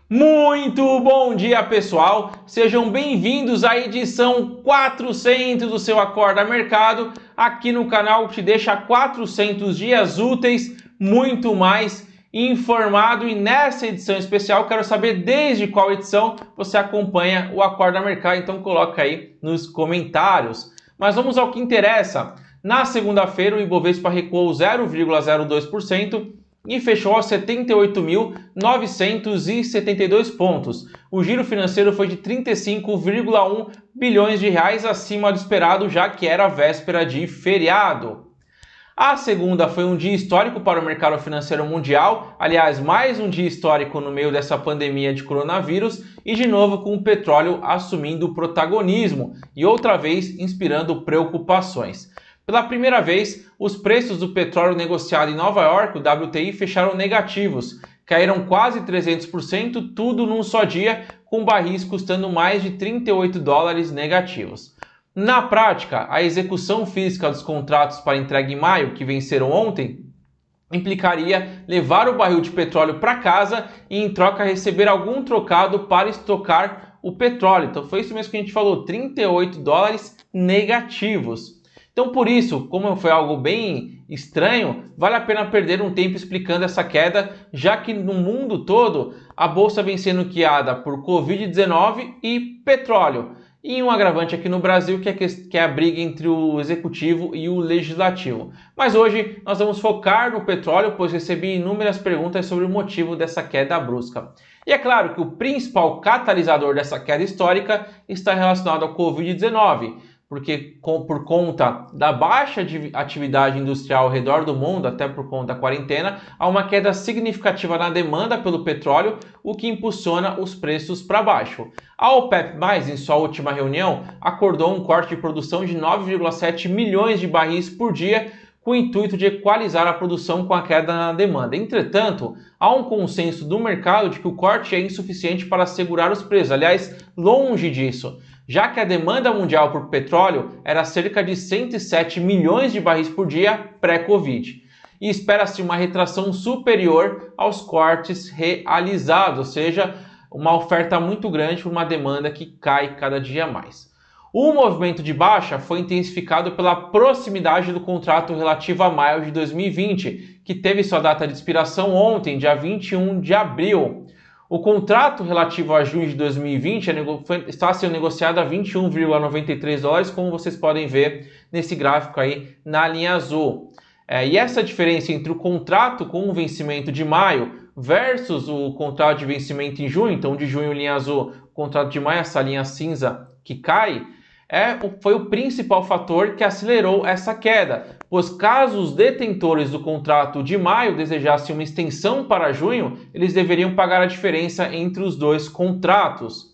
Muito bom dia, pessoal! Sejam bem-vindos à edição 400 do seu Acorda Mercado, aqui no canal que te deixa 400 dias úteis, muito mais informado. E nessa edição especial, quero saber desde qual edição você acompanha o Acorda Mercado, então coloca aí nos comentários. Mas vamos ao que interessa. Na segunda-feira, o Ibovespa recuou 0,02%, e fechou aos 78.972 pontos. O giro financeiro foi de 35,1 bilhões de reais, acima do esperado, já que era véspera de feriado. A segunda foi um dia histórico para o mercado financeiro mundial, aliás, mais um dia histórico no meio dessa pandemia de coronavírus e de novo com o petróleo assumindo o protagonismo e outra vez inspirando preocupações. Pela primeira vez, os preços do petróleo negociado em Nova York, o WTI, fecharam negativos. Caíram quase 300%, tudo num só dia, com barris custando mais de 38 dólares negativos. Na prática, a execução física dos contratos para entrega em maio, que venceram ontem, implicaria levar o barril de petróleo para casa e, em troca, receber algum trocado para estocar o petróleo. Então foi isso mesmo que a gente falou, 38 dólares negativos. Então, por isso, como foi algo bem estranho, vale a pena perder um tempo explicando essa queda, já que no mundo todo a bolsa vem sendo guiada por Covid-19 e petróleo. E um agravante aqui no Brasil que é a briga entre o executivo e o legislativo. Mas hoje nós vamos focar no petróleo, pois recebi inúmeras perguntas sobre o motivo dessa queda brusca. E é claro que o principal catalisador dessa queda histórica está relacionado ao Covid-19. Porque por conta da baixa de atividade industrial ao redor do mundo, até por conta da quarentena, há uma queda significativa na demanda pelo petróleo, o que impulsiona os preços para baixo. A OPEP+, em sua última reunião, acordou um corte de produção de 9,7 milhões de barris por dia, com o intuito de equalizar a produção com a queda na demanda. Entretanto, há um consenso do mercado de que o corte é insuficiente para segurar os preços. Aliás, longe disso, já que a demanda mundial por petróleo era cerca de 107 milhões de barris por dia pré-Covid. E espera-se uma retração superior aos cortes realizados, ou seja, uma oferta muito grande por uma demanda que cai cada dia mais. O movimento de baixa foi intensificado pela proximidade do contrato relativo a maio de 2020, que teve sua data de expiração ontem, dia 21 de abril. O contrato relativo a junho de 2020 está sendo negociado a 21,93 dólares, como vocês podem ver nesse gráfico aí na linha azul. E essa diferença entre o contrato com o vencimento de maio versus o contrato de vencimento em junho, então de junho linha azul, o contrato de maio, essa linha cinza que cai, foi o principal fator que acelerou essa queda, pois caso os detentores do contrato de maio desejassem uma extensão para junho, eles deveriam pagar a diferença entre os dois contratos.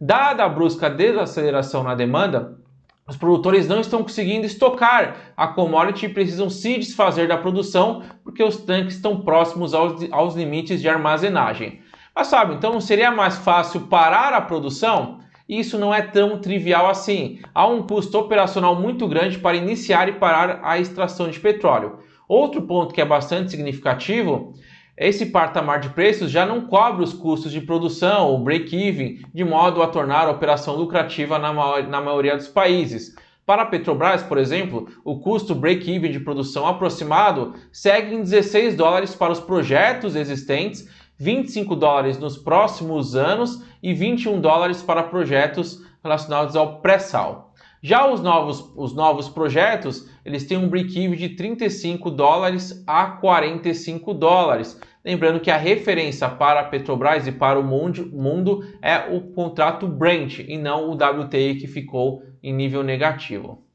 Dada a brusca desaceleração na demanda, os produtores não estão conseguindo estocar a commodity e precisam se desfazer da produção porque os tanques estão próximos aos limites de armazenagem. Mas sabe, então não seria mais fácil parar a produção? Isso não é tão trivial assim. Há um custo operacional muito grande para iniciar e parar a extração de petróleo. Outro ponto que é bastante significativo, esse patamar de preços já não cobre os custos de produção, o break-even, de modo a tornar a operação lucrativa na maioria dos países. Para a Petrobras, por exemplo, o custo break-even de produção aproximado segue em 16 dólares para os projetos existentes, 25 dólares nos próximos anos e 21 dólares para projetos relacionados ao pré-sal. Já os novos projetos, eles têm um break-even de 35 dólares a 45 dólares. Lembrando que a referência para a Petrobras e para o mundo é o contrato Brent e não o WTI, que ficou em nível negativo.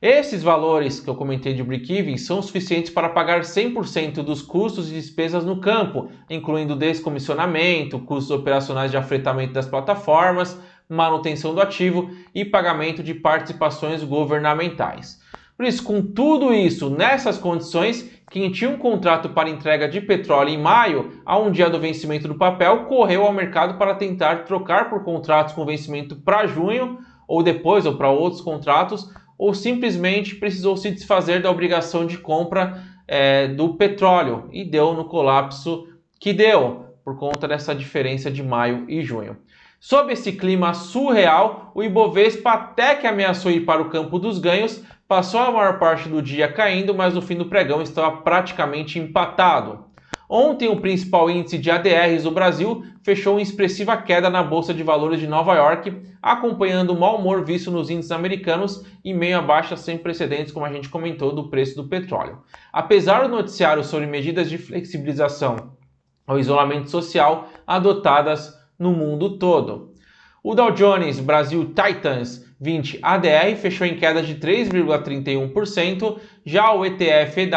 Esses valores que eu comentei de break-even são suficientes para pagar 100% dos custos e despesas no campo, incluindo descomissionamento, custos operacionais de afretamento das plataformas, manutenção do ativo e pagamento de participações governamentais. Por isso, com tudo isso, nessas condições, quem tinha um contrato para entrega de petróleo em maio, a um dia do vencimento do papel, correu ao mercado para tentar trocar por contratos com vencimento para junho, ou depois, ou para outros contratos, ou simplesmente precisou se desfazer da obrigação de compra do petróleo e deu no colapso que deu. por conta dessa diferença de maio e junho. Sob esse clima surreal, o Ibovespa até que ameaçou ir para o campo dos ganhos, passou a maior parte do dia caindo, mas no fim do pregão estava praticamente empatado. Ontem, o principal índice de ADRs do Brasil fechou em expressiva queda na Bolsa de Valores de Nova York, acompanhando o mau humor visto nos índices americanos e meio a baixas sem precedentes, como a gente comentou, do preço do petróleo. Apesar do noticiário sobre medidas de flexibilização ao isolamento social adotadas no mundo todo. O Dow Jones Brasil Titans 20 ADR fechou em queda de 3,31%, já o ETF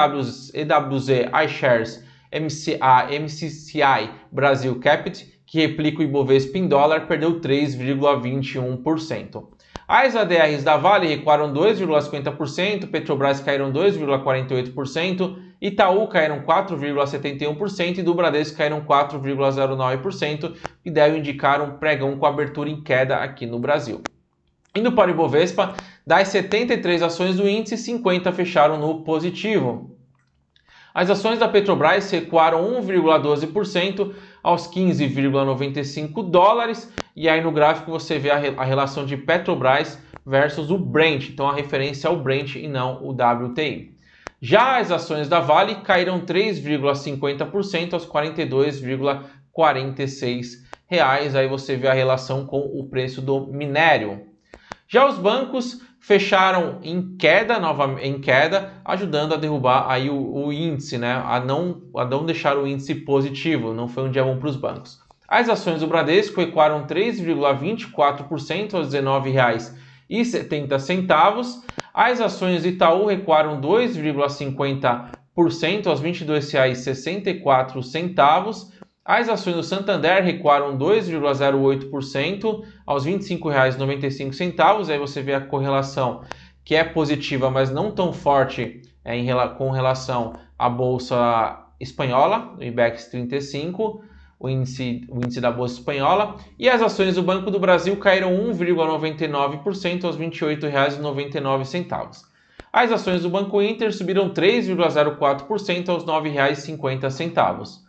EWZ iShares MSCI Brasil Capit, que replica o Ibovespa em dólar, perdeu 3,21%. As ADRs da Vale recuaram 2,50%, Petrobras caíram 2,48%, Itaú caíram 4,71% e do Bradesco caíram 4,09%, que deve indicar um pregão com abertura em queda aqui no Brasil. Indo para o Ibovespa, das 73 ações do índice, 50 fecharam no positivo. As ações da Petrobras recuaram 1,12% aos 15,95 dólares. E aí no gráfico você vê a relação de Petrobras versus o Brent. Então a referência é o Brent e não o WTI. Já as ações da Vale caíram 3,50% aos R$ 42,46. Aí você vê a relação com o preço do minério. Já os bancos fecharam em queda, ajudando a derrubar aí o índice, né? A não deixar o índice positivo. Não foi um dia bom para os bancos. As ações do Bradesco recuaram 3,24% aos R$ 19,70. As ações do Itaú recuaram 2,50% aos R$ 22,64. As ações do Santander recuaram 2,08% aos R$ 25,95. Aí você vê a correlação que é positiva, mas não tão forte com relação à Bolsa Espanhola, o IBEX 35, o índice da Bolsa Espanhola. E as ações do Banco do Brasil caíram 1,99% aos R$ 28,99. As ações do Banco Inter subiram 3,04% aos R$ 9,50.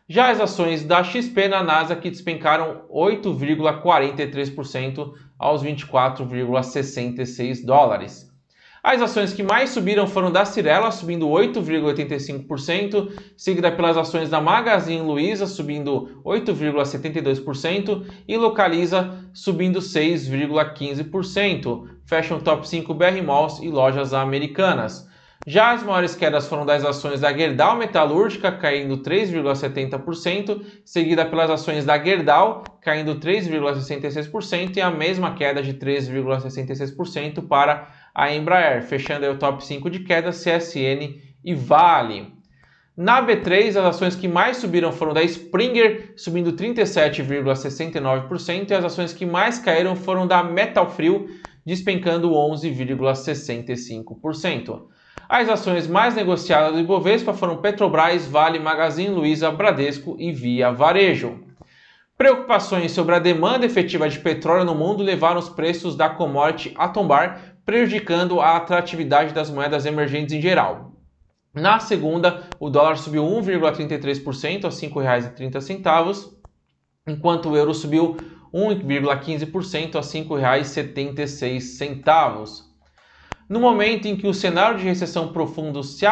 Já as ações da XP na Nasdaq despencaram 8,43% aos 24,66 dólares. As ações que mais subiram foram da Cyrela, subindo 8,85%, seguida pelas ações da Magazine Luiza, subindo 8,72%, e Localiza, subindo 6,15%. Fecham top 5 BR Malls e lojas americanas. Já as maiores quedas foram das ações da Gerdau Metalúrgica, caindo 3,70%, seguida pelas ações da Gerdau, caindo 3,66%, e a mesma queda de 3,66% para a Embraer, fechando aí o top 5 de queda, CSN e Vale. Na B3, as ações que mais subiram foram da Springer, subindo 37,69%, e as ações que mais caíram foram da Metalfrio, despencando 11,65%. As ações mais negociadas do Ibovespa foram Petrobras, Vale, Magazine Luiza, Bradesco e Via Varejo. Preocupações sobre a demanda efetiva de petróleo no mundo levaram os preços da commodity a tombar, prejudicando a atratividade das moedas emergentes em geral. Na segunda, o dólar subiu 1,33% aos R$ 5,30, enquanto o euro subiu 1,15% aos R$ 5,76. No momento em que o cenário de recessão profunda se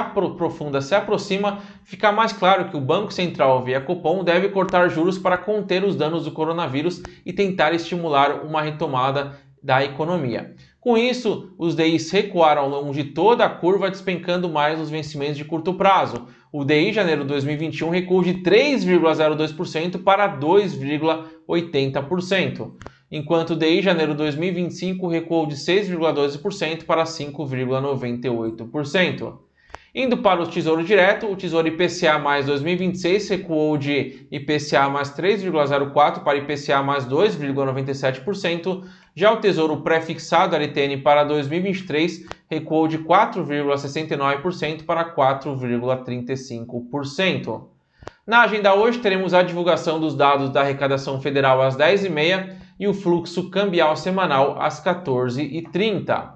aproxima, fica mais claro que o Banco Central, via Copom, deve cortar juros para conter os danos do coronavírus e tentar estimular uma retomada da economia. Com isso, os DIs recuaram ao longo de toda a curva, despencando mais os vencimentos de curto prazo. O DI janeiro de 2021 recuou de 3,02% para 2,80%. Enquanto o DI janeiro de 2025 recuou de 6,12% para 5,98%. Indo para o Tesouro Direto, o Tesouro IPCA mais 2026 recuou de IPCA mais 3,04% para IPCA mais 2,97%. Já o Tesouro Pré-fixado LTN para 2023 recuou de 4,69% para 4,35%. Na agenda hoje teremos a divulgação dos dados da arrecadação federal às 10h30 e o fluxo cambial semanal às 14h30.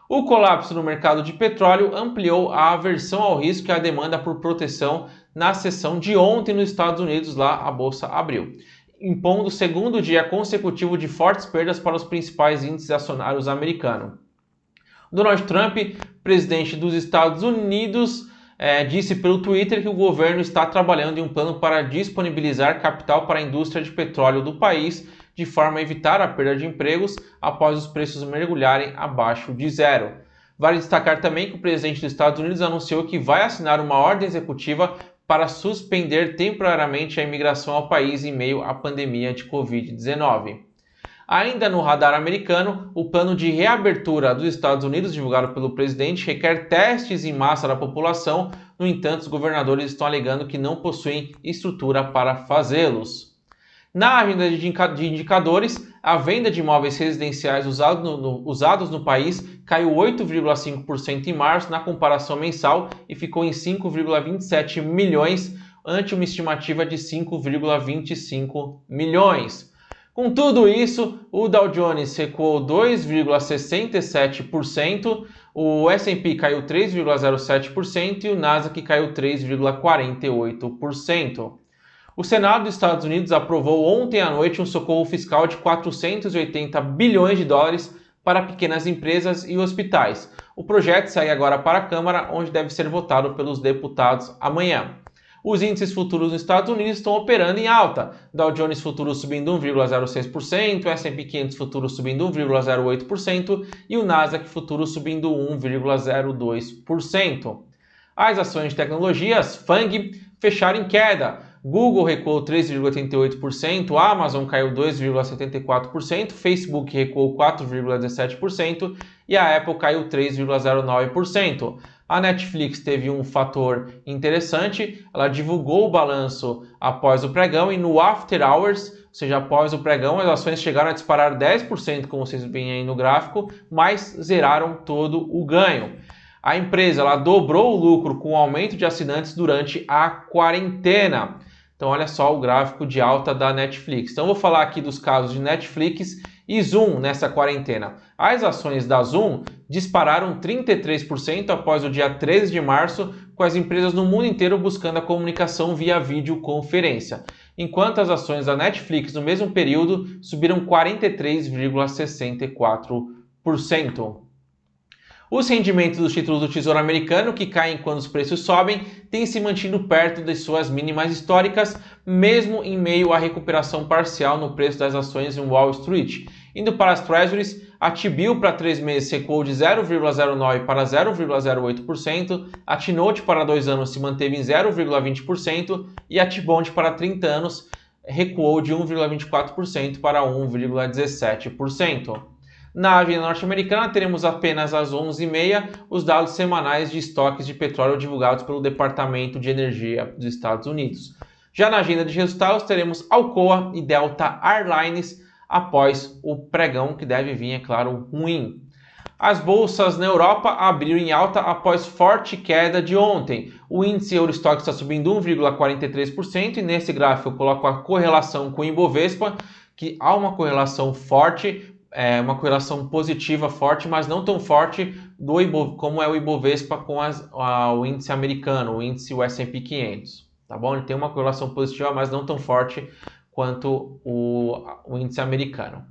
O colapso no mercado de petróleo ampliou a aversão ao risco e a demanda por proteção na sessão de ontem nos Estados Unidos, lá a bolsa abriu, impondo o segundo dia consecutivo de fortes perdas para os principais índices acionários americanos. Donald Trump, presidente dos Estados Unidos, disse pelo Twitter que o governo está trabalhando em um plano para disponibilizar capital para a indústria de petróleo do país, de forma a evitar a perda de empregos após os preços mergulharem abaixo de zero. Vale destacar também que o presidente dos Estados Unidos anunciou que vai assinar uma ordem executiva para suspender temporariamente a imigração ao país em meio à pandemia de Covid-19. Ainda no radar americano, o plano de reabertura dos Estados Unidos, divulgado pelo presidente, requer testes em massa da população. No entanto, os governadores estão alegando que não possuem estrutura para fazê-los. Na agenda de indicadores, a venda de imóveis residenciais usados no país caiu 8,5% em março na comparação mensal e ficou em 5,27 milhões, ante uma estimativa de 5,25 milhões. Com tudo isso, o Dow Jones recuou 2,67%, o S&P caiu 3,07% e o Nasdaq caiu 3,48%. O Senado dos Estados Unidos aprovou ontem à noite um socorro fiscal de 480 bilhões de dólares para pequenas empresas e hospitais. O projeto segue agora para a Câmara, onde deve ser votado pelos deputados amanhã. Os índices futuros nos Estados Unidos estão operando em alta. Dow Jones futuro subindo 1,06%, o S&P 500 futuro subindo 1,08% e o Nasdaq futuro subindo 1,02%. As ações de tecnologia, as FANG, fecharam em queda. Google recuou 3,88%, Amazon caiu 2,74%, Facebook recuou 4,17% e a Apple caiu 3,09%. A Netflix teve um fator interessante, ela divulgou o balanço após o pregão e no After Hours, ou seja, após o pregão, as ações chegaram a disparar 10%, como vocês veem aí no gráfico, mas zeraram todo o ganho. A empresa ela dobrou o lucro com o aumento de assinantes durante a quarentena. Então olha só o gráfico de alta da Netflix. Então eu vou falar aqui dos casos de Netflix e Zoom nessa quarentena. As ações da Zoom dispararam 33% após o dia 13 de março, com as empresas no mundo inteiro buscando a comunicação via videoconferência, enquanto as ações da Netflix no mesmo período subiram 43,64%. Os rendimentos dos títulos do Tesouro Americano, que caem quando os preços sobem, têm se mantido perto de suas mínimas históricas, mesmo em meio à recuperação parcial no preço das ações em Wall Street. Indo para as Treasuries, a T-Bill para 3 meses recuou de 0,09% para 0,08%, a T-Note para 2 anos se manteve em 0,20% e a T-Bond para 30 anos recuou de 1,24% para 1,17%. Na agenda norte-americana, teremos apenas às 11h30 os dados semanais de estoques de petróleo divulgados pelo Departamento de Energia dos Estados Unidos. Já na agenda de resultados, teremos Alcoa e Delta Airlines após o pregão, que deve vir, é claro, ruim. As bolsas na Europa abriram em alta após forte queda de ontem. O índice Eurostoxx está subindo 1,43% e nesse gráfico eu coloco a correlação com o Ibovespa, que há uma correlação forte, uma correlação positiva forte, mas não tão forte como é o Ibovespa com o índice americano, o índice S&P 500. Tá bom? Ele tem uma correlação positiva, mas não tão forte quanto o índice americano.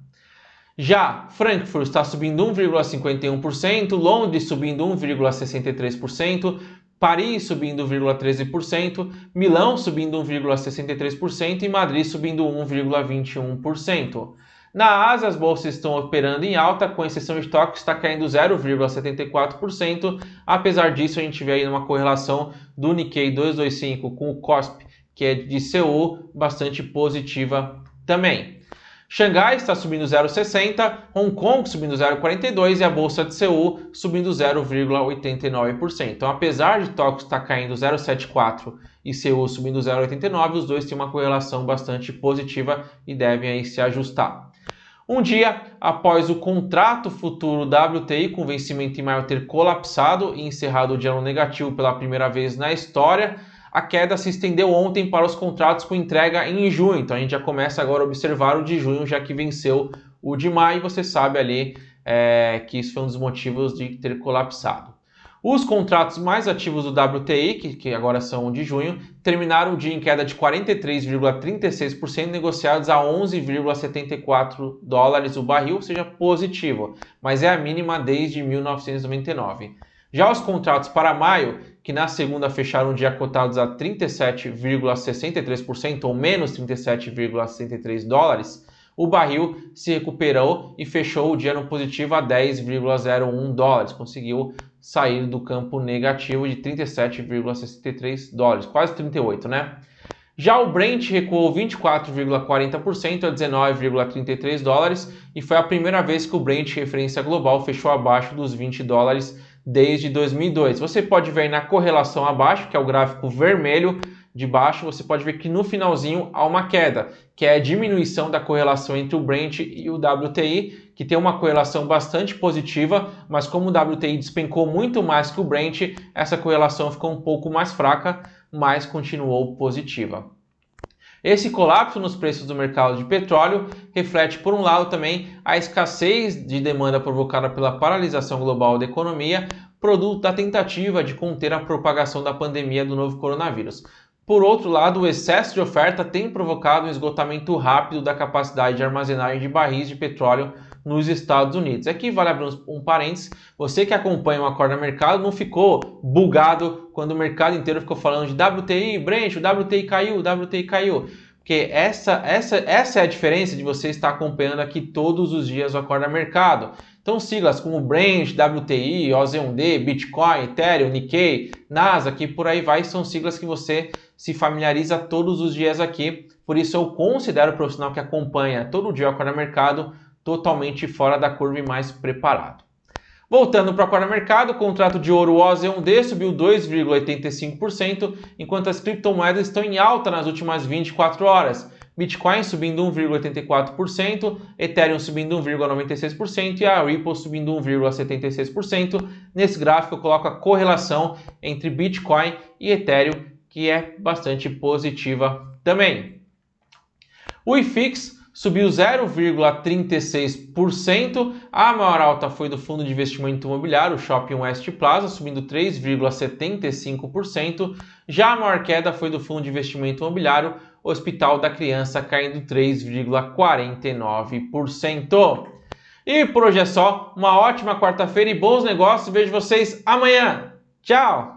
Já Frankfurt está subindo 1,51%, Londres subindo 1,63%, Paris subindo 1,13%, Milão subindo 1,63% e Madrid subindo 1,21%. Na Ásia, as bolsas estão operando em alta, com exceção de Tóquio, que está caindo 0,74%. Apesar disso, a gente vê aí uma correlação do Nikkei 225 com o KOSPI, que é de Seul, bastante positiva também. Xangai está subindo 0,60%, Hong Kong subindo 0,42% e a Bolsa de Seul subindo 0,89%. Então, apesar de Tóquio estar caindo 0,74% e Seul subindo 0,89%, os dois têm uma correlação bastante positiva e devem aí se ajustar. Um dia após o contrato futuro WTI com vencimento em maio ter colapsado e encerrado o dia no negativo pela primeira vez na história, a queda se estendeu ontem para os contratos com entrega em junho. Então a gente já começa agora a observar o de junho, já que venceu o de maio. Você sabe ali que isso foi um dos motivos de ter colapsado. Os contratos mais ativos do WTI, que agora são de junho, terminaram o dia em queda de 43,36%, negociados a 11,74 dólares o barril, ou seja, positivo, mas é a mínima desde 1999. Já os contratos para maio, que na segunda fecharam o dia cotados a 37,63% ou menos 37,63 dólares, o barril se recuperou e fechou o dia no positivo a 10,01 dólares, conseguiu sair do campo negativo de 37,63 dólares, quase 38, né? Já o Brent recuou 24,40% a 19,33 dólares e foi a primeira vez que o Brent referência global fechou abaixo dos 20 dólares desde 2002. Você pode ver na correlação abaixo, que é o gráfico vermelho de baixo, você pode ver que no finalzinho há uma queda, que é a diminuição da correlação entre o Brent e o WTI, que tem uma correlação bastante positiva, mas como o WTI despencou muito mais que o Brent, essa correlação ficou um pouco mais fraca, mas continuou positiva. Esse colapso nos preços do mercado de petróleo reflete, por um lado, também a escassez de demanda provocada pela paralisação global da economia, produto da tentativa de conter a propagação da pandemia do novo coronavírus. Por outro lado, o excesso de oferta tem provocado um esgotamento rápido da capacidade de armazenagem de barris de petróleo nos Estados Unidos. Aqui vale abrir um parênteses, você que acompanha o Acorda Mercado não ficou bugado quando o mercado inteiro ficou falando de WTI, Brent, o WTI caiu, o WTI caiu. Porque essa é a diferença de você estar acompanhando aqui todos os dias o Acorda Mercado. Então siglas como Brent, WTI, OZ1D, Bitcoin, Ethereum, Nikkei, Nasdaq e por aí vai, são siglas que você se familiariza todos os dias aqui. Por isso eu considero o profissional que acompanha todo dia o Acorda Mercado totalmente fora da curva e mais preparado. Voltando para o Acorda Mercado, o contrato de ouro OZ1D subiu 2,85%, enquanto as criptomoedas estão em alta nas últimas 24 horas. Bitcoin subindo 1,84%, Ethereum subindo 1,96% e a Ripple subindo 1,76%. Nesse gráfico eu coloco a correlação entre Bitcoin e Ethereum, que é bastante positiva também. O IFIX subiu 0,36%, a maior alta foi do fundo de investimento imobiliário, o Shopping West Plaza, subindo 3,75%, já a maior queda foi do fundo de investimento imobiliário, Hospital da Criança, caindo 3,49%. E por hoje é só, uma ótima quarta-feira e bons negócios, vejo vocês amanhã. Tchau!